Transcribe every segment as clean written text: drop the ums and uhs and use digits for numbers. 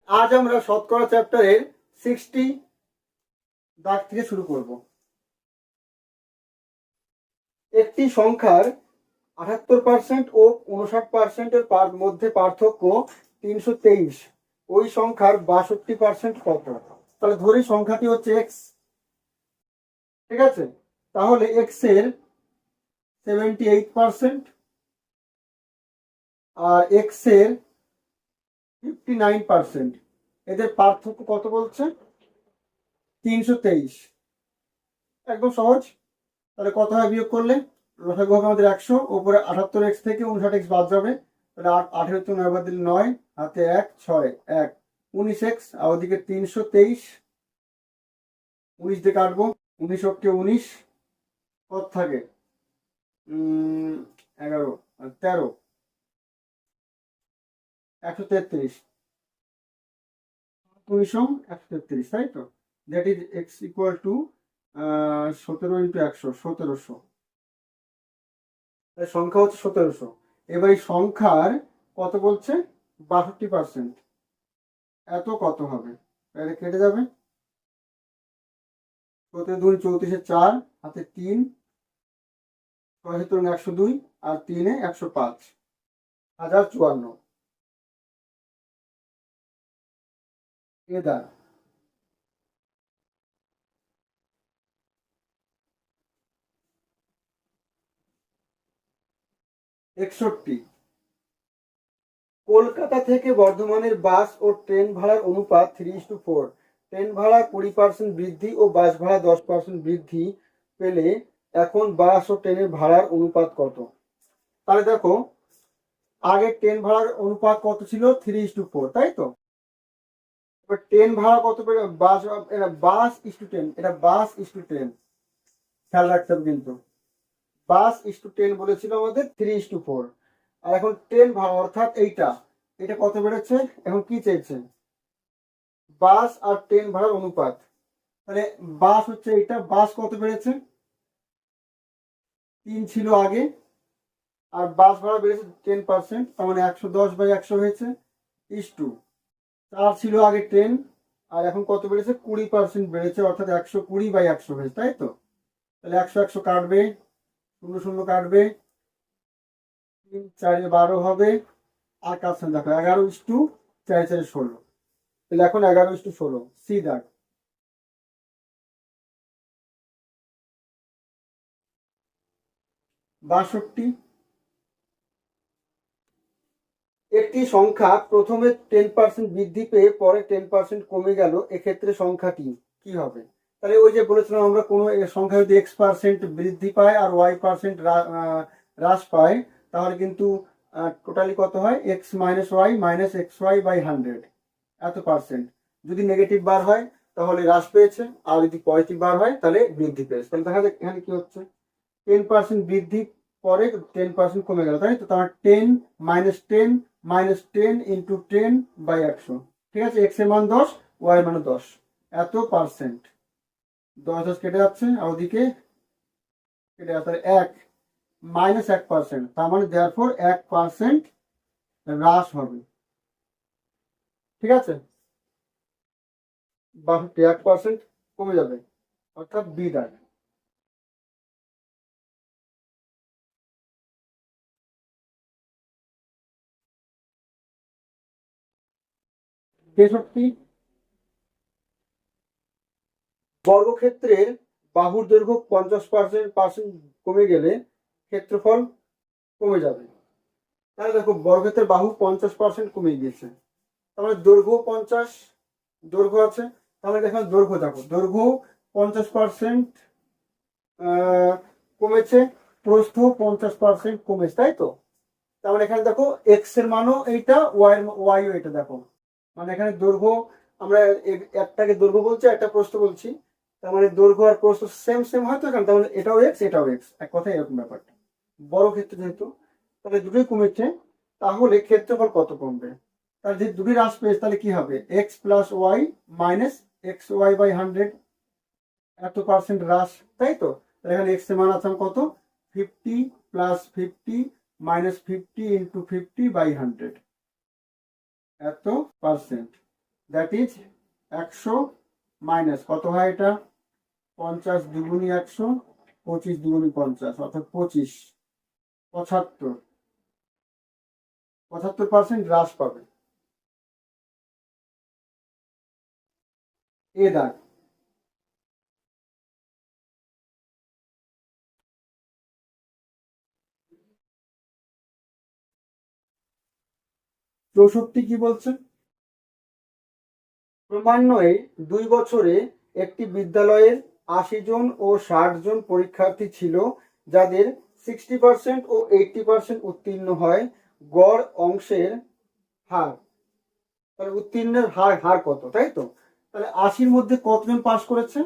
আজ আমরা শতকরা চ্যাপ্টারের 60 দাগ থেকে শুরু করব। একটি সংখ্যার 78% ও 59%-এর মধ্যে পার্থক্য 323, ওই সংখ্যার 62% কত? তাহলে ধরি সংখ্যাটি হচ্ছে এক্স, ঠিক আছে? তাহলে এক্স এর 78% আর এক্স এর 59%, এদের পার্থক্য কত বলছে? 323। একদম সহজ। তাহলে কত হয় বিয়োগ করলে? লসাগু হবে আমাদের 100, ওপরে 78x থেকে 59x বাদ যাবে, তাহলে 18 তো 9 বাদ দিলে 9, হাতে 1, 6, 1, 19x, আর ওদিকে 323, 19 দিয়ে কাটবো, 19 অক্ষে 19, কত থাকে? 11 আর 13, 133, 19 133, তাই তো? That is x equal to 17 into 100, 1700। সংখ্যা হচ্ছে 1700। এবার এই সংখ্যার কত বলছে? 62%। এত কত হবে? এটা কেটে যাবে, 17 2 34, 4, হাতে 3, 6 102, আর 3 105, 1054। এবার 61। কলকাতা থেকে বর্ধমানের বাস ও ট্রেন ভাড়ার অনুপাত 3:4। ট্রেন ভাড়া 20% বৃদ্ধি ও বাস ভাড়া 10% বৃদ্ধি পেলে এখন বাস ও ট্রেনের ভাড়ার অনুপাত কত? তাহলে দেখো, আগে ট্রেন ভাড়ার অনুপাত কত ছিল? 3:4, তাই তো? এবার ট্রেন ভাড়া কত পেলে বাস, এটা বাস ইস্টু ট্রেন, এটা বাস ইস্টু ট্রেন, খেয়াল রাখতে হবে কিন্তু। বাস ইস্টু ট্রেন বলেছিল আমাদের 3:4, আর এখন ট্রেন ভাড়া অর্থাৎ এইটা, এটা কত বেড়েছে? এখন কি চাইছে? বাস আর ট্রেন ভাড়ার অনুপাত। তাহলে বাস হচ্ছে এটা, বাস কত বেড়েছে? 3 ছিল আগে, আর বাস ভাড়া বেড়েছে 10%, তার মানে 110/100 হয়েছে, ইস্টু 4 ছিল আগে ট্রেন, আর এখন কত বেড়েছে? 20% বেড়েছে, অর্থাৎ 120/100 হয়েছে, তাই তো? তাহলে 100 100 কাটবে, 0 0 কাটবে, 3 4 12 হবে, আর কাটছেন দেখো 11:4 4 16। তাহলে এখন 11:16, সি দাগ। বাষট্টি। একটি সংখ্যা প্রথমে 10% বৃদ্ধি পেয়ে পরে 10% কমে গেল, এক্ষেত্রে সংখ্যাটি কি হবে? তাহলে ওই যে বলেছিলাম আমরা, কোনো সংখ্যা যদি x% বৃদ্ধি পায় আর y% হ্রাস পায়, তাহলে কিন্তু টোটালি কত হয়? x minus Y minus xy/100, এত পার্সেন্ট। যদি নেগেটিভ বার হয় তাহলে হ্রাস পেয়েছে, আর যদি পজিটিভ বার হয় তাহলে বৃদ্ধি পেয়েছে। তাহলে দেখা যাক এখানে কি হচ্ছে। 10% বৃদ্ধি, পরে 10% কমে গেল, তাই তো? তার 10 -10 -10 ইন্টু 10/100, ঠিক আছে? এক্স এর মান 10, ওয়াই এর মান 10, এত পার্সেন্ট। 10 10 কেটে যাচ্ছে, আর ওদিকে কেটে যাচ্ছে, 1 -1%, তার মানে দেয়ারফর 1% হ্রাস হবে, ঠিক আছে? 1% কমে যাবে, অর্থাৎ বি দাগ। 63। বর্গক্ষেত্রের বাহুর দৈর্ঘ্য 50% কমে গেলে ক্ষেত্রফল কমে যাবে। তাহলে দেখো, বর্গক্ষেত্রের বাহু 50% কমে গিয়েছে, তাহলে দৈর্ঘ্য 50, দৈর্ঘ্য আছে, তাহলে দেখো দৈর্ঘ্য, দেখো দৈর্ঘ্য 50% কমেছে, প্রস্থ 50% কমেছে, তাই তো? তাহলে এখানে দেখো এক্স এর মানও এইটা, ওয়াইও এটা, দেখো মানে এখানে দৈর্ঘ্য, আমরা একটাকে দৈর্ঘ্য বলছি, একটা প্রস্থ বলছি, তার মানে দৈর্ঘ্য আর প্রস্থ সেম সেম হয়তো এখানে, তাহলে এটাও এক্স এটাও এক্স, এক কথায় এরকম ব্যাপারটা। বড় ক্ষেত্রে যেহেতু, তাহলে দুটোই কমেছে, তাহলে ক্ষেত্রফল কত কমবে? তাহলে যদি দুটোই হ্রাস পেয়েছে তাহলে কি হবে? X plus Y minus xy/100, এত পার্সেন্ট হ্রাস, তাই তো? এখানে এক্স এর মান আছে কত? 50 + 50 - 50 × 50/100, এত পার্সেন্ট। দ্যাট ইজ 100 মাইনাস কত হয় এটা, 50 দ্বিগুণী 100, 25 দ্বিগুণী 50, অর্থাৎ 25, 75% হ্রাস পাবে। এ দাগ। চৌষট্টি কি বলছে, ক্রমান্বয়ে 2 বছরে একটি বিদ্যালয়ের 80 জন ও 60 জন পরীক্ষার্থী ছিল, যাদের 60% ও 80% উত্তীর্ণ হয়। গড় অংশের হার, তাহলে উত্তীর্ণের হার হার কত, তাই তো? তাহলে 80-র মধ্যে কতজন পাস করেছে,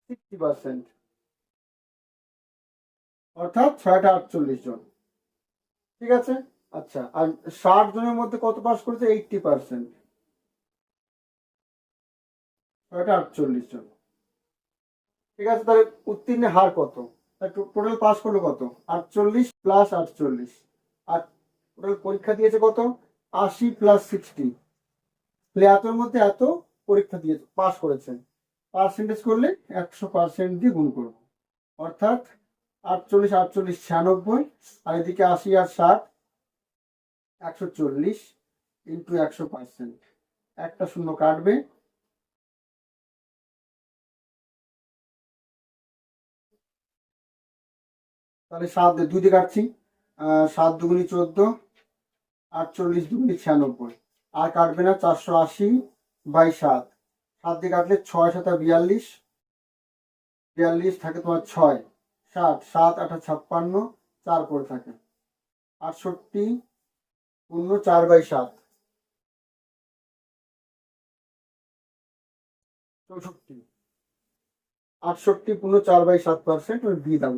60%, অর্থাৎ 648 জন। ঠিক আছে, আচ্ছা, আর 60 জনের মধ্যে কত পাস করেছে, 80%, 648 জন। ঠিক আছে, তাহলে উত্তীর্ণের হার কত, টোটাল পাস করলো কত, 48 প্লাস 48, আর টোটাল পরীক্ষা দিয়েছে কত, 80 প্লাস 60, তাহলে এতর মধ্যে এত পরীক্ষা দিয়েছে, পাস করেছেন, পার্সেন্টেজ করলে 100% দিয়ে গুণ করবো, অর্থাৎ 48 48 96, আর এদিকে 80 আর 60 140 ইন্টু 100%, একটা শূন্য কাটবে, তাহলে 7 2 দিয়ে কাটছি, 7 দুগুণী 14, 48 দুগুণী 96, আর কাটবে না, 480 বাই 7, 7 দিয়ে কাটলে 6 7 42, 42 থাকে তোমার 6, 60, 7 8 56, 4 পড়ে থাকে, 68 পূর্ণ 4 বাই 7, 64, 68 পূর্ণ 4 বাই 7%, ওই বি দাম।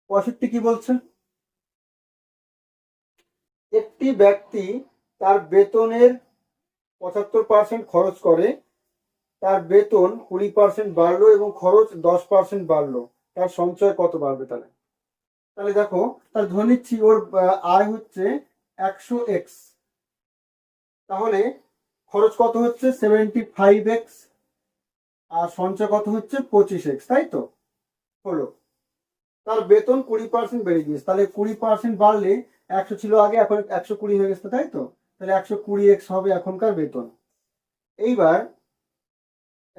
পঁয়ষট্টি কি বলছে, একটি ব্যক্তি তার বেতনের 75% খরচ করে, তার বেতন 20% বাড়লো এবং খরচ 10% বাড়লো, তার সঞ্চয় কত বাড়বে? তাহলে তাহলে দেখো, তার ধরে নিচ্ছি ওর আয় হচ্ছে 100x, তাহলে খরচ কত হচ্ছে 75x, আর সঞ্চয় কত হচ্ছে 25x, তাই তো? হলো, তার বেতন 20% বেড়ে গিয়েছে, তাহলে 20% বাড়লে 100 ছিল আগে, এখন 120 হয়ে গেছে, তাই তো? তাহলে 120x হবে এখনকার বেতন। এইবার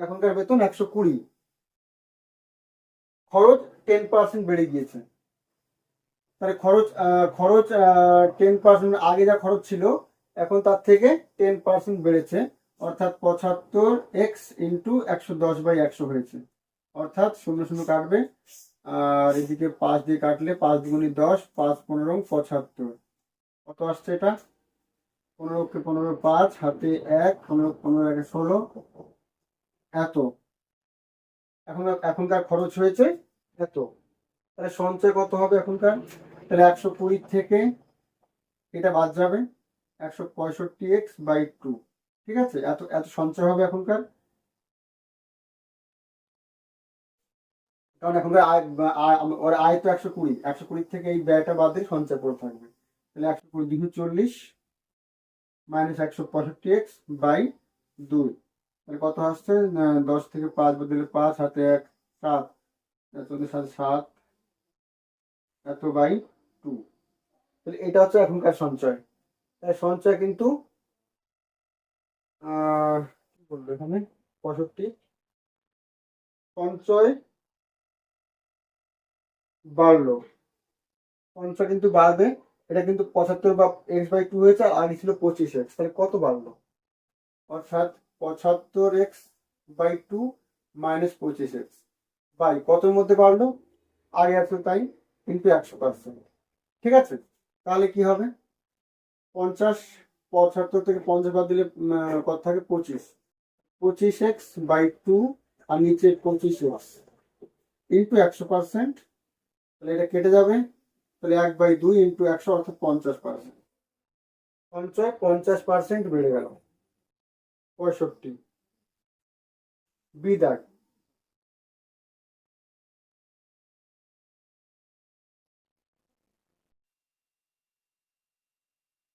এখনকার বেতন 120, খরচ 10% বেড়ে গিয়েছে, তাহলে খরচ খরচ 10%, আগে যা খরচ ছিল এখন তার থেকে 10% বেড়েছে, অর্থাৎ 75x ইন্টু 110/100 হয়েছে, অর্থাৎ 0 0 কাটবে, আর এদিকে 5 দিয়ে কাটলে 5 দুগুণী 10, 5 15 75, কত আসছে এটা, 15 15 5, হাতে 1, 15 15 1 16, এত। এখনকার খরচ হয়েছে এত, তাহলে সঞ্চয় কত হবে এখনকার, তাহলে 120 থেকে এটা বাদ যাবে, 165x/2, ঠিক আছে, এত এত সঞ্চয় হবে এখনকার, কারণ এখনকার ওর আয় তো 120, 120 থেকে এই ব্যয়টা বাদ দিয়ে সঞ্চয় পড়ে থাকবে, তাহলে 120 240 মাইনাস 165x/2, তাহলে কত আসছে, 10 থেকে 5 বদলে 5, হাতে 1 7, 14 সাথে 7, এত বাই 2, তাহলে এটা হচ্ছে এখনকার সঞ্চয়। তাই সঞ্চয় কিন্তু কি বলবো এখানে, 65, সঞ্চয় বাড়লো, সঞ্চয় কিন্তু বাড়বে, এটা কিন্তু 75 বা x/2 হয়েছে, আর আগে ছিল 25x, তাহলে কত বাড়লো, অর্থাৎ 75x/2 মাইনাস 25x বাই কতর মধ্যে বাড়লো, আগে আছে তাই, কিন্তু 100%, ঠিক আছে? তাহলে কি হবে, 50, 75 থেকে 50 বাদ দিলে কত থাকে, 25, 25x/2, আর নিচে 25x ইন্টু 100%, তাহলে এটা কেটে যাবে, তাহলে 1/2 ইন্টু 100, অর্থাৎ 50%, সঞ্চয় 50% বেড়ে গেল। 65, বি দাগ।